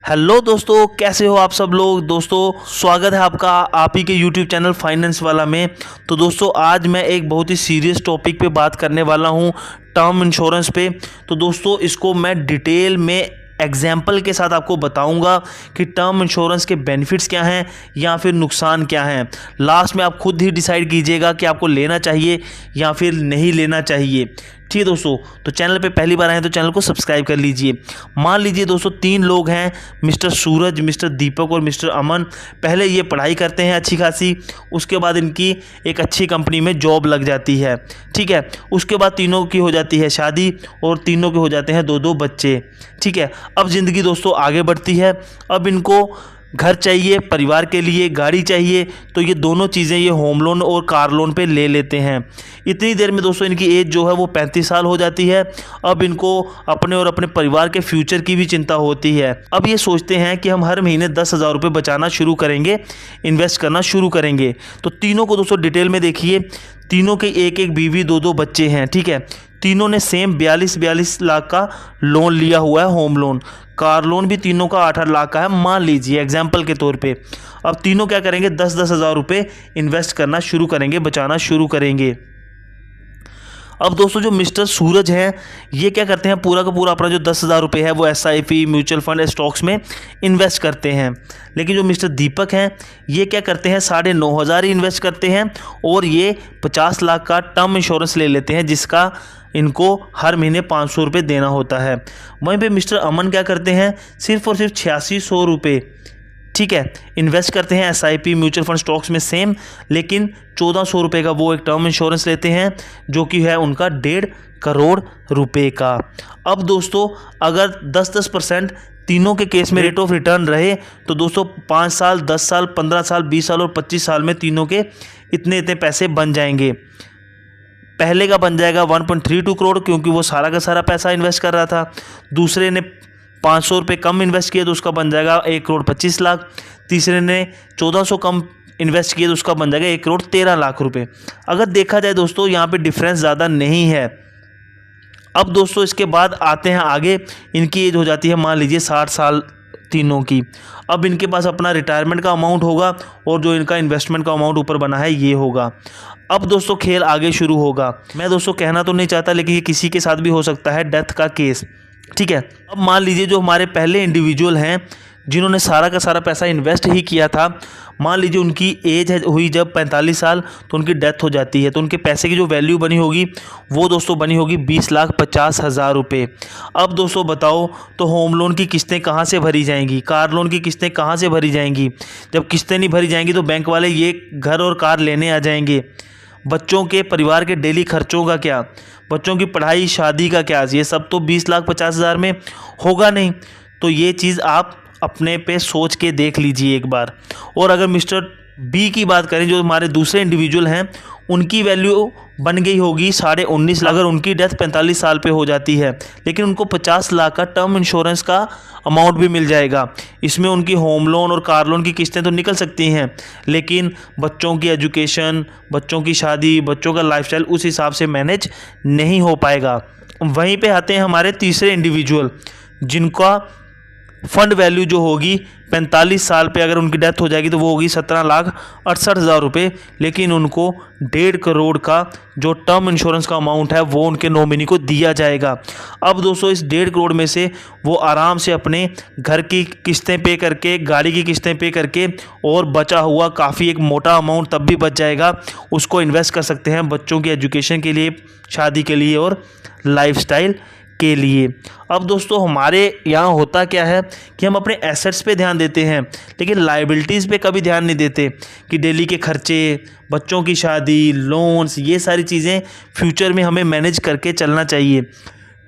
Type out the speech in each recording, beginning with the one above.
Hello दोस्तों, कैसे हो आप सब लोग। दोस्तों स्वागत है आपका आप ही के यूट्यूब चैनल फाइनेंस वाला में। तो दोस्तों आज मैं एक बहुत ही सीरियस टॉपिक पे बात करने वाला हूँ, टर्म इंश्योरेंस पे। तो दोस्तों इसको मैं डिटेल में एग्जाम्पल के साथ आपको बताऊंगा कि टर्म इंश्योरेंस के बेनिफिट्स क्या हैं या फिर नुकसान क्या हैं। लास्ट में आप खुद ही डिसाइड कीजिएगा कि आपको लेना चाहिए या फिर नहीं लेना चाहिए। ठीक है दोस्तों, तो चैनल पे पहली बार आए तो चैनल को सब्सक्राइब कर लीजिए। मान लीजिए दोस्तों 3 लोग हैं, मिस्टर सूरज, मिस्टर दीपक और मिस्टर अमन। पहले ये पढ़ाई करते हैं अच्छी खासी, उसके बाद इनकी एक अच्छी कंपनी में जॉब लग जाती है। ठीक है, उसके बाद तीनों की हो जाती है शादी और तीनों के हो जाते हैं 2-2 बच्चे। ठीक है, अब ज़िंदगी दोस्तों आगे बढ़ती है। अब इनको घर चाहिए, परिवार के लिए गाड़ी चाहिए, तो ये दोनों चीज़ें ये होम लोन और कार लोन पे ले लेते हैं। इतनी देर में दोस्तों इनकी एज जो है वो 35 साल हो जाती है। अब इनको अपने और अपने परिवार के फ्यूचर की भी चिंता होती है। अब ये सोचते हैं कि हम हर महीने 10,000 रुपये बचाना शुरू करेंगे, इन्वेस्ट करना शुरू करेंगे। तो तीनों को दोस्तों डिटेल में देखिए। तीनों के एक एक बीवी 2-2 बच्चे हैं। ठीक है, तीनों ने सेम 42 लाख का लोन लिया हुआ है, होम लोन। कार लोन भी तीनों का 8 लाख का है, मान लीजिए एग्जाम्पल के तौर पे। अब तीनों क्या करेंगे, 10-10 हज़ार रुपये इन्वेस्ट करना शुरू करेंगे, बचाना शुरू करेंगे। अब दोस्तों जो मिस्टर सूरज हैं ये क्या करते हैं, पूरा का पूरा अपना जो 10,000 रुपये है वो SIP, म्यूचुअल फंड, स्टॉक्स में इन्वेस्ट करते हैं। लेकिन जो मिस्टर दीपक हैं ये क्या करते हैं, 9,500 ही इन्वेस्ट करते हैं और ये 50 लाख का टर्म इंश्योरेंस ले लेते हैं, जिसका इनको हर महीने 500 रुपये देना होता है। वहीं पे मिस्टर अमन क्या करते हैं, सिर्फ और सिर्फ 8600 रुपये, ठीक है, इन्वेस्ट करते हैं SIP, म्यूचुअल फंड, स्टॉक्स में सेम, लेकिन 1400 रुपये का वो एक टर्म इंश्योरेंस लेते हैं, जो कि है उनका 1.5 करोड़ रुपए का। अब दोस्तों अगर 10% तीनों के केस में रेट ऑफ रिटर्न रहे तो दोस्तों 5 साल, 10 साल, 15 साल, 20 साल और 25 साल में तीनों के इतने इतने पैसे बन जाएंगे। पहले का बन जाएगा 1.32 करोड़, क्योंकि वो सारा का सारा पैसा इन्वेस्ट कर रहा था। दूसरे ने 500 रुपये कम इन्वेस्ट किए तो उसका बन जाएगा 1,25,00,000। तीसरे ने 1400 कम इन्वेस्ट किए तो उसका बन जाएगा 1,13,00,000 रुपये। अगर देखा जाए दोस्तों यहाँ पे डिफरेंस ज़्यादा नहीं है। अब दोस्तों इसके बाद आते हैं आगे, इनकी एज हो जाती है मान लीजिए 60 साल तीनों की। अब इनके पास अपना रिटायरमेंट का अमाउंट होगा और जो इनका इन्वेस्टमेंट का अमाउंट ऊपर बना है ये होगा। अब दोस्तों खेल आगे शुरू होगा। मैं दोस्तों कहना तो नहीं चाहता, लेकिन ये किसी के साथ भी हो सकता है, डेथ का केस। ठीक है, अब मान लीजिए जो हमारे पहले इंडिविजुअल हैं जिन्होंने सारा का सारा पैसा इन्वेस्ट ही किया था, मान लीजिए उनकी एज हुई जब 45 साल तो उनकी डेथ हो जाती है, तो उनके पैसे की जो वैल्यू बनी होगी वो दोस्तों बनी होगी 20,50,000 रुपये। अब दोस्तों बताओ, तो होम लोन की किस्तें कहाँ से भरी जाएंगी, कार लोन की किस्तें कहाँ से भरी जाएंगी। जब किस्तें नहीं भरी जाएंगी तो बैंक वाले ये घर और कार लेने आ जाएंगे। बच्चों के, परिवार के डेली खर्चों का क्या, बच्चों की पढ़ाई, शादी का क्या, ये सब तो 20,50,000 में होगा नहीं। तो ये चीज़ आप अपने पे सोच के देख लीजिए एक बार। और अगर मिस्टर बी की बात करें, जो हमारे दूसरे इंडिविजुअल हैं, उनकी वैल्यू बन गई होगी 19.5 लाख। अगर उनकी डेथ 45 साल पे हो जाती है, लेकिन उनको 50 लाख का टर्म इंश्योरेंस का अमाउंट भी मिल जाएगा। इसमें उनकी होम लोन और कार लोन की किस्तें तो निकल सकती हैं, लेकिन बच्चों की एजुकेशन, बच्चों की शादी, बच्चों का लाइफस्टाइल उस हिसाब से मैनेज नहीं हो पाएगा। वहीं पे आते हैं हमारे तीसरे इंडिविजुअल, जिनका फंड वैल्यू जो होगी 45 साल पे अगर उनकी डेथ हो जाएगी तो वो होगी 17,68,000 रुपये, लेकिन उनको 1.5 करोड़ का जो टर्म इंश्योरेंस का अमाउंट है वो उनके नॉमिनी को दिया जाएगा। अब दोस्तों इस 1.5 करोड़ में से वो आराम से अपने घर की किस्तें पे करके, गाड़ी की किस्तें पे करके, और बचा हुआ काफ़ी एक मोटा अमाउंट तब भी बच जाएगा, उसको इन्वेस्ट कर सकते हैं बच्चों की एजुकेशन के लिए, शादी के लिए और लाइफस्टाइल के लिए। अब दोस्तों हमारे यहाँ होता क्या है कि हम अपने एसेट्स पे ध्यान देते हैं, लेकिन लायबिलिटीज़ पे कभी ध्यान नहीं देते कि डेली के खर्चे, बच्चों की शादी, लोन्स, ये सारी चीज़ें फ्यूचर में हमें मैनेज करके चलना चाहिए।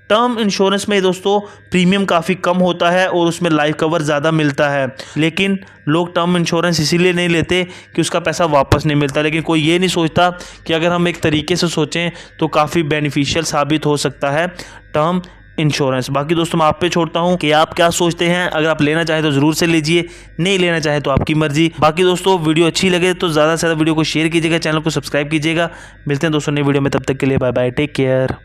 टर्म इंश्योरेंस में दोस्तों प्रीमियम काफ़ी कम होता है और उसमें लाइफ कवर ज़्यादा मिलता है, लेकिन लोग टर्म इंश्योरेंस इसीलिए नहीं लेते कि उसका पैसा वापस नहीं मिलता। लेकिन कोई ये नहीं सोचता कि अगर हम एक तरीके से सोचें तो काफ़ी बेनिफिशियल साबित हो सकता है टर्म इंश्योरेंस। बाकी दोस्तों मैं आप पे छोड़ता हूँ कि आप क्या सोचते हैं। अगर आप लेना चाहें तो ज़रूर से लीजिए, नहीं लेना चाहें तो आपकी मर्जी। बाकी दोस्तों वीडियो अच्छी लगे तो ज़्यादा से ज़्यादा वीडियो को शेयर कीजिएगा, चैनल को सब्सक्राइब कीजिएगा। मिलते हैं दोस्तों नई वीडियो में, तब तक के लिए बाय बाय, टेक केयर।